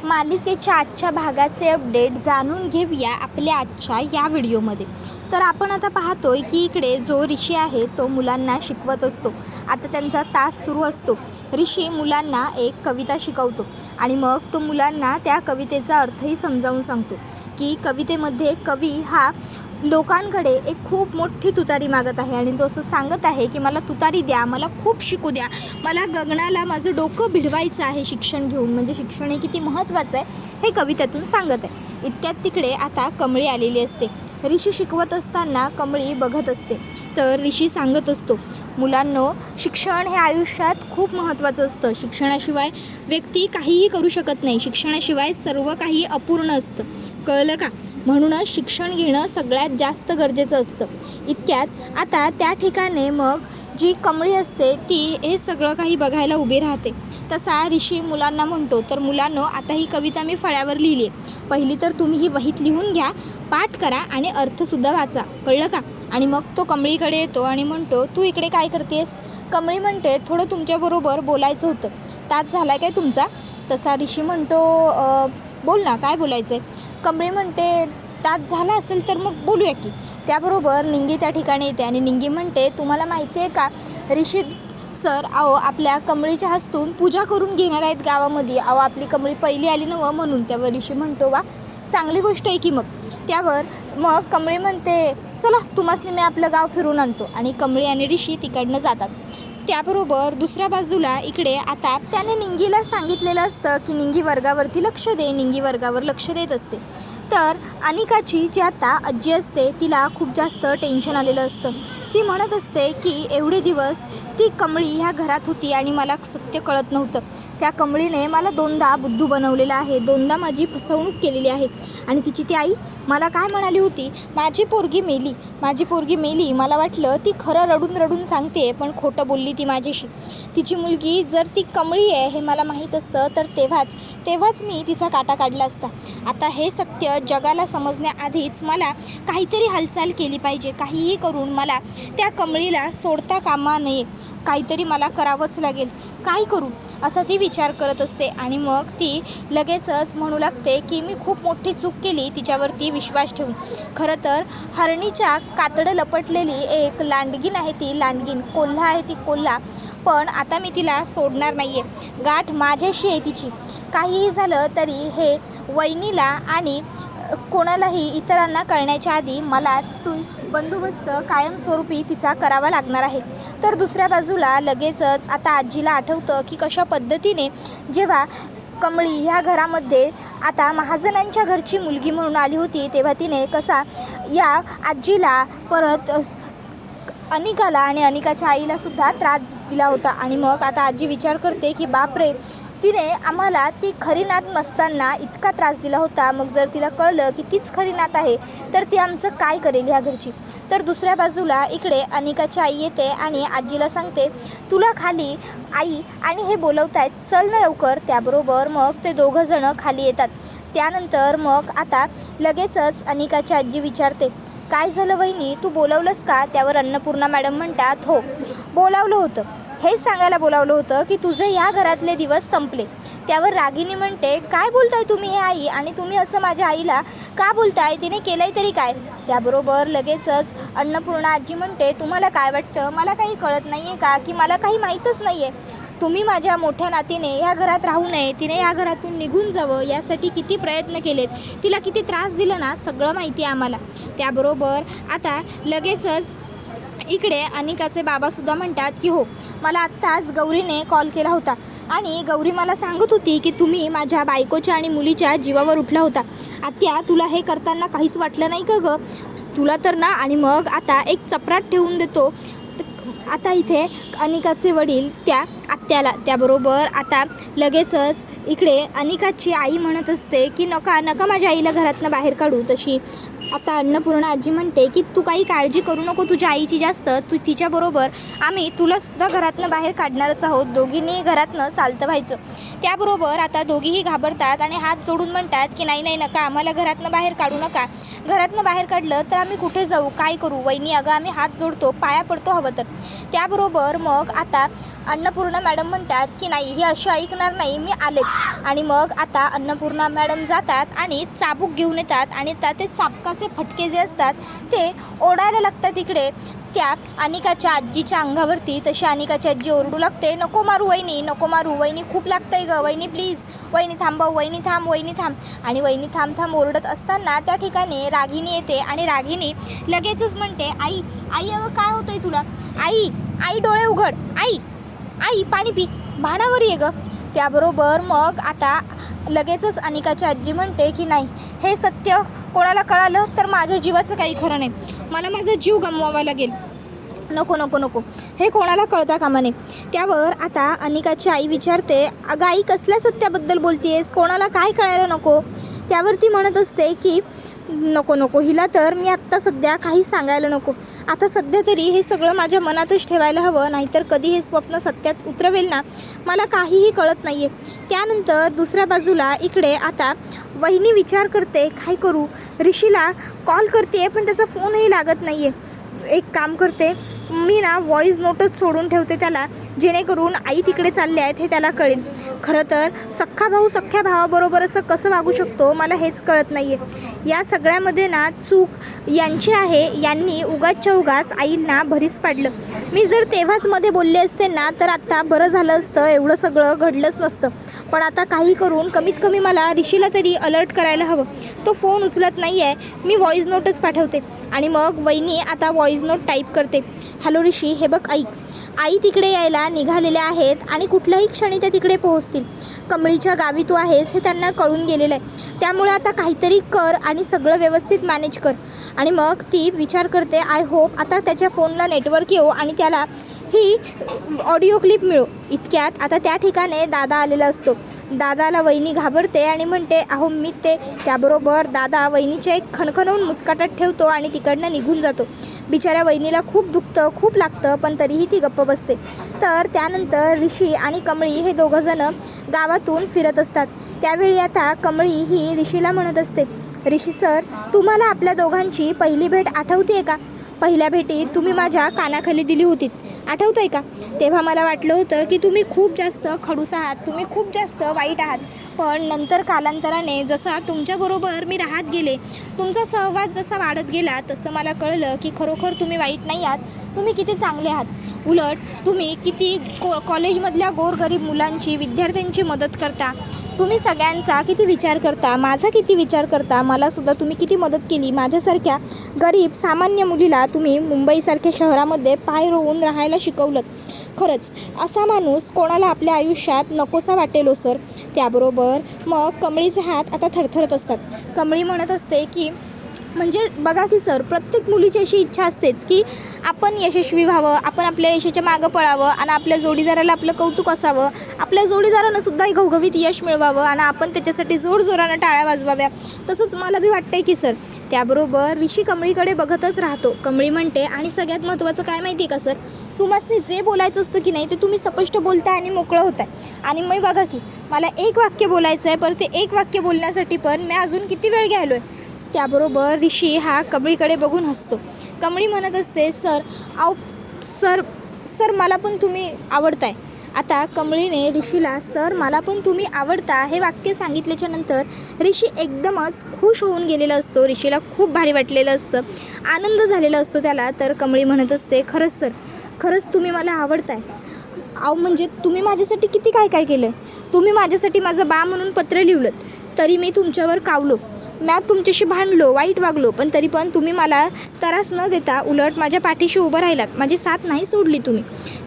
मालिकेच्या आजच्या भागाचे अपडेट जाणून घेऊया आपल्या आजच्या या व्हिडिओमध्ये। तर आपण आता पाहतोय की इकडे जो ऋषी आहे तो मुलांना शिकवत असतो। आता त्यांचा तास सुरू असतो। ऋषी मुलांना एक कविता शिकवतो आणि मग तो मुलांना त्या कवितेचा अर्थही समजावून सांगतो की कवितेमध्ये कवी हा लोकांकडे एक खूप मोठी तुतारी मागत आहे आणि तो असं सांगत आहे की मला तुतारी द्या, मला खूप शिकू द्या, मला गगनाला माझं डोकं भिडवायचं आहे शिक्षण घेऊन। म्हणजे शिक्षण हे किती महत्त्वाचं आहे हे कवितेतून सांगत आहे। इतक्यात तिकडे आता कमळी आलेली असते। ऋषी शिकवत असताना कमळी बघत असते। तर ऋषी सांगत असतो, मुलांनो, शिक्षण हे आयुष्यात खूप महत्त्वाचं असतं। शिक्षणाशिवाय व्यक्ती काहीही करू शकत नाही। शिक्षणाशिवाय सर्व काही अपूर्ण असतं, कळलं का? म्हणूनच शिक्षण घेणं सगळ्यात जास्त गरजेचं असतं। इतक्यात आता त्या ठिकाणी मग जी कमळी असते ती हे सगळं काही बघायला उभी राहते। तसा ऋषी मुलांना म्हणतो, तर मुलांनो, आता ही कविता मी फळ्यावर लिहिली आहे। पहिली तर तुम्ही ही वहीत लिहून घ्या, पाठ करा आणि अर्थसुद्धा वाचा, कळलं का? आणि मग तो कमळीकडे येतो आणि म्हणतो, तू इकडे काय करतेस? कमळी म्हणते, थोडं तुमच्याबरोबर बोलायचं होतं। तास झाला काय तुमचा? तसा ऋषी म्हणतो, बोल ना, काय बोलायचं आहे? कमळी म्हणते, तास झाला असेल तर मग बोलूया की। त्याबरोबर निंगी त्या ठिकाणी येते आणि निंगी म्हणते, तुम्हाला माहिती आहे का ऋषी सर, अहो आपल्या कमळीच्या हस्तून पूजा करून घेणार आहेत गावामध्ये। अहो आपली कमळी पहिली आली ना म्हणून। त्यावर ऋषी म्हणतो, वा, चांगली गोष्ट आहे की मग। त्यावर मग कमळी म्हणते, चला तुम्हासनी मी आपलं गाव फिरून आणतो। आणि कमळी आणि ऋषी तिकडनं जातात। त्याबरोबर दुसऱ्या बाजूला इकडे आता त्याने निंगीला सांगितलेलं असतं की निंगी वर्गावरती लक्ष दे, निंगी वर्गावर लक्ष देत असते। तर अनिकाची जी आता आजी असते तिला खूप जास्त टेन्शन आलेलं असतं। ती म्हणत असते की एवढे दिवस ती कमळी ह्या घरात होती आणि मला सत्य कळत नव्हतं। त्या कमळीने मला दोनदा बुद्धू बनवलेलं आहे, दोनदा माझी फसवणूक केलेली आहे। आणि तिची ती आई मला काय म्हणाली होती, माझी पोरगी मेली, माझी पोरगी मेली। मला वाटलं ती खरं रडून रडून सांगते, पण खोटं बोलली ती माझ्याशी। तिची मुलगी जर ती कमळी आहे हे मला माहीत असतं तर तेव्हाच मी तिचा काटा काढला असता। आता हे सत्य जगाला समजण्याआधीच मला काहीतरी हालचाल केली पाहिजे। काहीही करून मला त्या कमळीला सोडता कामा नये, काहीतरी मला करावंच लागेल। काय करू असा ती विचार करत असते आणि मग ती लगेचच म्हणू लागते की मी खूप मोठी चूक केली तिच्यावरती विश्वास ठेवून। खरं तर हरणीच्या कातडं लपटलेली एक लांडगीन आहे, ती लांडगीन कोल्हा आहे, ती कोल्हा। पण आता मी तिला सोडणार नाही आहे, गाठ माझ्याशी आहे तिची। काहीही झालं तरी हे वहिनीला आणि कोणालाही इतरांना कळण्याच्या आधी मला बंदोबस्त कायमस्वरूपी तिचा करावा लागणार आहे। तर दुसऱ्या बाजूला लगेचच आता आजीला आठवतं की कशा पद्धतीने जेव्हा कमळी ह्या घरामध्ये आता महाजनांच्या घरची मुलगी म्हणून आली होती तेव्हा तिने कसा या आजीला परत अनिकाला आणि अनिकाच्या आईला सुद्धा त्रास दिला होता। आणि मग आता आजी विचार करते की बापरे, तिने आम्हाला ती खरी नात नसताना इतका त्रास दिला होता। मग जर तिला कळलं की तीच खरी नात आहे तर ती आमचं काय करेल ह्या घरची। तर दुसऱ्या बाजूला इकडे अनिकाची आई येते आणि आजीला सांगते, तुला खाली आई आणि हे बोलवत आहेत, चल ना लवकर। त्याबरोबर मग ते दोघं जणं खाली येतात। त्यानंतर मग आता लगेचच अनिकाची आजी विचारते, काय झालं वहिनी, तू बोलवलंस का? त्यावर अन्नपूर्णा मॅडम म्हणतात, हो बोलावलं होतं, हेच सांगायला बोलावलं होतं की तुझे या घरातले दिवस संपले। त्यावर रागिनी म्हणते, काय बोलताय तुम्ही हे आई, आणि तुम्ही असं माझ्या आईला का बोलताय, तिने केलंय तरी काय? त्याबरोबर लगेचच अन्नपूर्णा आजी म्हणते, तुम्हाला काय वाटतं, मला काही कळत नाही आहे का, की मला काही माहीतच नाही आहे? तुम्ही माझ्या मोठ्या नातीने ह्या घरात राहू नये, तिने ह्या घरातून निघून जावं यासाठी किती प्रयत्न केलेत, तिला किती त्रास दिला ना, सगळं माहिती आहे आम्हाला। त्याबरोबर आता लगेचच इकडे अनिकाचे बाबासुद्धा म्हणतात की हो, मला आत्ताच गौरीने कॉल केला होता आणि गौरी मला सांगत होती की तुम्ही माझ्या बायकोच्या आणि मुलीच्या जीवावर उठला होता। आत्या, तुला हे करताना काहीच वाटलं नाही का गं? तुला तर ना, आणि मग आता एक चपराट ठेवून देतो आता इथे अनिकाचे वडील त्या आत्याला। त्याबरोबर आता लगेचच इकडे अनिकाची आई म्हणत असते की नका माझ्या आईला घरातनं बाहेर काढू। तशी आता अन्नपूर्णा आजी म्हणते की तू काही काळजी करू नको तुझ्या आईची जास्त, तू तिच्याबरोबर आम्ही तुलासुद्धा घरातनं बाहेर काढणारच आहोत, दोघींनी घरातनं चालतं व्हायचं। त्याबरोबर आता दोघीही घाबरतात आणि हात जोडून म्हणतात की नाही नका, आम्हाला घरातनं बाहेर काढू नका, घरातनं बाहेर काढलं तर आम्ही कुठे जाऊ, काय करू? वहिनी अगं आम्ही हात जोडतो, पाया पडतो हवं तर. त्याबरोबर मग आता अन्नपूर्णा मॅडम म्हणतात की नाही, ही अशी ऐकणार नाही, मी आलेच. आणि मग आता अन्नपूर्णा मॅडम जातात आणि चाबूक घेऊन येतात आणि ते चाबकाचे फटके जे असतात ते ओढायला लागतात इकडे त्या अनिकाच्या आजीच्या अंगावरती. तशी अनिकाची आजी ओरडू लागते, नको मारू वहिनी, नको मारू वहिनी, खूप लागतंय गं वहिनी, प्लीज वहिनी थांबव, वहिनी थांब, वहिनी थांब. आणि वहिनी थांब थांब ओरडत असताना त्या ठिकाणी रागिनी येते आणि रागिनी लगेचच म्हणते, आई आई अगं काय होतंय तुला? आई आई डोळे उघड, आई आई पाणी पी, भाणावर ये गं. त्याबरोबर मग आता लगेचच अनिकाची आजी म्हणते की नाही, हे सत्य कोणाला कळालं तर माझ्या जीवाचं काही खरं नाही, मला माझा जीव गमवावा लागेल. नको नको नको, हे कोणाला कळता कामा नये. त्यावर आता अनिकाची आई विचारते, अगं आई कसल्या सत्याबद्दल बोलतेस, कोणाला काय कळायला नको? त्यावर ती म्हणत असते की नको नको, हिला तर मी आत्ता सध्या काही सांगायला नको. आता सध्या तरी हे सगळं माझ्या मनातच ठेवायला हवं, नाहीतर कधी हे स्वप्न सत्यात उतरवेल ना, मला काहीही कळत नाही आहे. त्यानंतर दुसऱ्या बाजूला इकडे आता वहिनी विचार करते, काय करू? ऋषीला कॉल करते पण त्याचा फोनही लागत नाही आहे. एक काम करते मी ना, व्हॉईस नोटच सोडून ठेवते त्याला, जेणेकरून आई तिकडे चालले आहेत हे त्याला कळेल. खरं तर सख्खा भाऊ सख्ख्या भावाबरोबर असं कसं वागू शकतो मला हेच कळत नाही आहे. या सगळ्यामध्ये ना चूक यांची आहे, यांनी उगाचच्या उगाच आईंना भरीस पाडलं. मी जर तेव्हाच मध्ये बोलले असते ना तर आता बरं झालं असतं, एवढं सगळं घडलंच नसतं. पण आता काही करून कमीत कमी मला ऋषीला तरी अलर्ट करायला हवं. तो फोन उचलत नाही आहे, मी व्हॉईस नोटच पाठवते. आणि मग वहिनी आता व्हॉईस नोट टाईप करते, हॅलो ऋषी, हे बघ ऐक, आई तिकडे यायला निघालेल्या आहेत आणि कुठल्याही क्षणी त्या तिकडे पोहोचतील. कमळीच्या गावी तू आहेस हे त्यांना कळून गेलेलं आहे, त्यामुळे आता काहीतरी कर आणि सगळं व्यवस्थित मॅनेज कर. आणि मग ती विचार करते, आय होप आता त्याच्या फोनला नेटवर्क येऊ आणि त्याला ही ऑडिओ क्लिप मिळो. इतक्यात आता त्या ठिकाणी दादा आलेला असतो. दादाला वहिनी घाबरते आणि म्हणते, अहो मी ते. त्याबरोबर दादा वहिनीच्या एक खणखणवून मुस्काटात ठेवतो आणि तिकडनं निघून जातो. बिचाऱ्या वहिनीला खूप दुखतं, खूप लागतं, पण तरीही ती गप्प बसते. तर त्यानंतर ऋषी आणि कमळी हे दोघंजणं गावातून फिरत असतात. त्यावेळी आता कमळी ही ऋषीला म्हणत असते, ऋषी सर, तुम्हाला आपल्या दोघांची पहिली भेट आठवते का? पहिल्या भेटीत तुम्ही माझ्या कानाखाली दिली होती, आठवतं आहे का? तेव्हा मला वाटलं होतं की तुम्ही खूप जास्त खडूस आहात, तुम्ही खूप जास्त वाईट आहात. पण नंतर कालांतराने जसा तुमच्याबरोबर मी राहत गेले, तुमचा सहवास जसा वाढत गेला, तसं मला कळलं की खरोखर तुम्ही वाईट नाही आहात, तुम्ही किती चांगले आहात. उलट तुम्ही किती कॉलेजमधल्या गोरगरीब मुलांची, विद्यार्थ्यांची मदत करता, तुम्ही सगळ्यांचा किती विचार करता, माझा किती विचार करता. मलासुद्धा तुम्ही किती मदत केली. माझ्यासारख्या गरीब सामान्य मुलीला तुम्ही मुंबईसारख्या शहरामध्ये पाय रोवून राहायला शिकवलं. खरंच असा माणूस कोणाला आपल्या आयुष्यात नकोसा वाटेल हो सर. त्याबरोबर मग कमळीचे हात आता थरथरत असतात. कमळी म्हणत असते की म्हणजे बघा की सर, प्रत्येक मुलीची अशी इच्छा असतेच की आपण यशस्वी व्हावं, आपण आपल्या यशाच्या मागं पळावं आणि आपल्या जोडीदाराला आपलं कौतुक असावं, आपल्या जोडीदारानं सुद्धा घवघवीत यश मिळवावं आणि आपण त्याच्यासाठी जोरजोरानं टाळ्या वाजवाव्या. तसंच मला बी वाटतंय की सर. त्याबरोबर ऋषी कमळीकडे बघतच राहतो. कमळी म्हणते, आणि सगळ्यात महत्त्वाचं काय माहिती आहे का सर, तुम्हाला जे बोलायचं असतं की नाही ते तुम्ही स्पष्ट बोलताय आणि मोकळं होताय. आणि मग बघा की मला एक वाक्य बोलायचं आहे, पण ते एक वाक्य बोलण्यासाठी पण मी अजून किती वेळ घ्यायलो आहे. त्याबरोबर ऋषी हा कमळीकडे बघून हसतो. कमळी म्हणत असते, सर मला पण तुम्ही आवडताय. आता कमळीने ऋषीला सर मला पण तुम्ही आवडता हे वाक्य सांगितल्याच्या नंतर ऋषी एकदमच खुश होऊन गेलेला असतो. ऋषीला खूप भारी वाटलेलं असतं, आनंद झालेला असतो त्याला. तर कमळी म्हणत असते, खरंच सर, खरंच तुम्ही मला आवडताय. अहो म्हणजे तुम्ही माझ्यासाठी किती काय काय केलं आहे. तुम्ही माझ्यासाठी माझं बा म्हणून पत्र लिहिलं, तरी मी तुमच्यावर कावलो, मी तुमच्याशी भांडलो, वाईट वागलो, पण तरी पण तुम्ही मला त्रास न देता उलट माझ्या पाठीशी उभं राहिलात, माझी साथ नाही सोडली तुम्ही.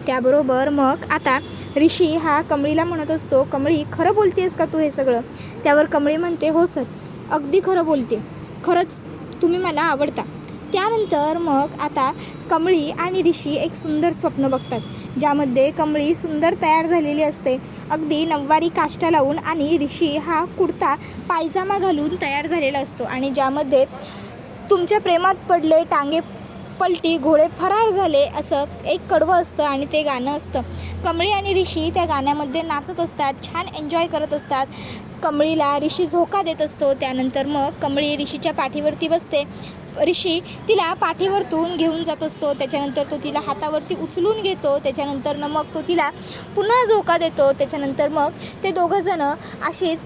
त्याबरोबर मग आता ऋषी हा कमळीला म्हणत असतो, कमळी खरं बोलतेस का तू हे सगळं? त्यावर कमळी म्हणते, हो सर, अगदी खरं बोलते, खरंच तुम्ही मला आवडता. त्यानंतर मग आता कमळी आणि ऋषी एक सुंदर स्वप्न बघतात, ज्यामध्ये कमळी सुंदर तयार झालेली असते, अगदी नऊवारी काष्टा लावून, आणि ऋषी हा कुर्ता पायजामा घालून तयार झालेला असतो, आणि ज्यामध्ये तुमच्या प्रेमात पडले, टांगे पलटी, घोडे फरार झाले असं एक कडवं असतं आणि ते गाणं असतं. कमळी आणि ऋषी त्या गाण्यामध्ये नाचत असतात, छान एन्जॉय करत असतात. कमळीला ऋषी झोका देत असतो. त्यानंतर मग कमळी ऋषीच्या पाठीवरती बसते. ऋषी तिला पाठीवरतून घेऊन जात असतो. त्याच्यानंतर तो तिला हातावरती उचलून घेतो. त्याच्यानंतर मग तो तिला पुन्हा झोका देतो. त्याच्यानंतर मग ते दोघंजणं अशीच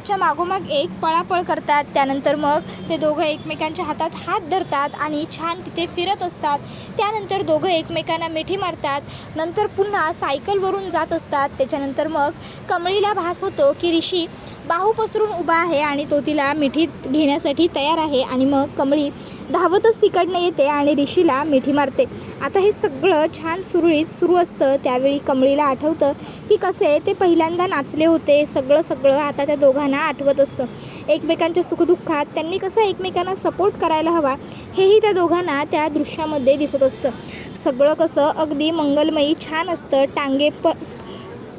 च्या मागोमाग एक पळापळ करतात. त्यानंतर मग ते दोघं एकमेकांच्या हातात हात धरतात आणि छान तिथे फिरत असतात. त्यानंतर दोघं एकमेकांना मिठी मारतात. नंतर पुन्हा सायकलवरून जात असतात. त्याच्यानंतर मग कमळीला भास होतो की ऋषी बाहू पसरून उभा आहे आणि तो तिला मिठी घेण्यासाठी तयार आहे. आणि मग कमळी धावतच तिकडनं येते आणि ऋषीला मिठी मारते. आता हे सगळं छान सुरळीत सुरू असतं. त्यावेळी कमळीला आठवतं की कसे ते पहिल्यांदा नाचले होते. सगळं आता त्या दोघांना आठवत असतं. एकमेकांच्या सुखदुःखात त्यांनी कसं एकमेकांना सपोर्ट करायला हवा हेही त्या दोघांना त्या दृश्यामध्ये दिसत असतं. सगळं कसं अगदी मंगलमयी छान असतं.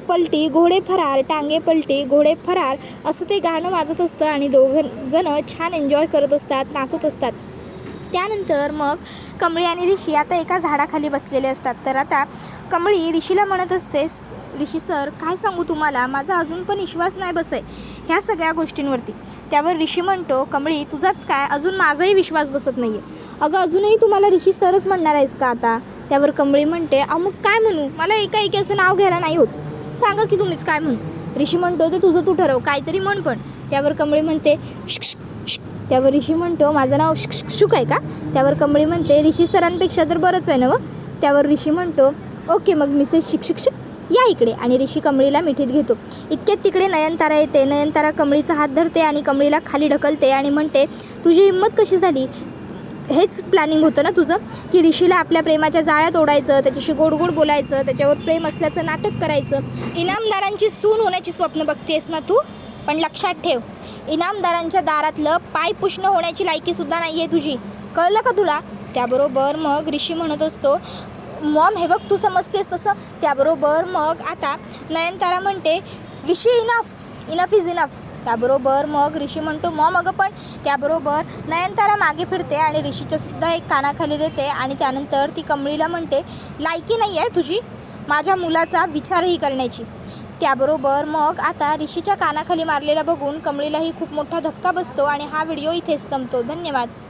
पलटी घोडे फरार, टांगे पलटी घोडे फरार असं ते गाणं वाजत असतं आणि दोघं जणं छान एन्जॉय करत असतात, नाचत असतात. त्यानंतर मग कमळी आणि ऋषी आता एका झाडाखाली बसलेले असतात. तर आता कमळी ऋषीला म्हणत असते, ऋषी सर काय सांगू तुम्हाला, माझा अजून पण विश्वास नाही बसत आहे ह्या सगळ्या गोष्टींवरती. त्यावर ऋषी म्हणतो, कमळी तुझाच काय, अजून माझाही विश्वास बसत नाही आहे. अगं अजूनही तुम्हाला ऋषी सरच म्हणणार आहेस का आता? त्यावर कमळी म्हणते, मग काय म्हणू, मला एका असं नाव घ्यायला नाही होत, सांगा की तुम्हीच काय म्हणू. ऋषी म्हणतो, ते तुझं तू ठरव, काहीतरी म्हण पण. त्यावर कमळी म्हणते त्यावर ऋषी म्हणतो, माझं नाव शुक आहे का? त्यावर कमळी म्हणते, ऋषी सरांपेक्षा तर बरंच आहे ना व. त्यावर ऋषी म्हणतो, ओके मग मिसेस शिक्षक या इकडे. आणि ऋषी कमळीला मिठीत घेतो. इतक्यात तिकडे नयनतारा येते. नयनतारा कमळीचा हात धरते आणि कमळीला खाली ढकलते आणि म्हणते, तुझी हिंमत कशी झाली? हेच प्लॅनिंग होतं ना तुझं, की ऋषीला आपल्या प्रेमाच्या जाळ्यात ओढायचं, त्याच्याशी गोड गोड बोलायचं, त्याच्यावर प्रेम असल्याचं नाटक करायचं. इनामदारांची सून होण्याची स्वप्न बघतेस ना तू, पण लक्षात ठेव, इनामदारांच्या दारातलं पाय पुष्ण होण्याची लायकीसुद्धा नाही आहे तुझी, कळलं का तुला? त्याबरोबर मग ऋषी म्हणत असतो, मॉम हे बघ तू समजतेस तसं. त्याबरोबर मग आता नयनतारा म्हणते, ऋषी इनफ इज इनफ. त्याबरोबर मग ऋषी म्हणतो, मॉम अगं पण. त्याबरोबर नयनतारा मागे फिरते आणि ऋषीच्यासुद्धा एक कानाखाली देते आणि त्यानंतर ती कमळीला म्हणते, लायकी नाही आहे तुझी माझ्या मुलाचा विचारही करण्याची. त्याबरोबर मग आता ऋषीच्या कानाखाली मारलेला बघून कमळीलाही खूप मोठा धक्का बसतो आणि हा व्हिडिओ इथेच संपतो. धन्यवाद.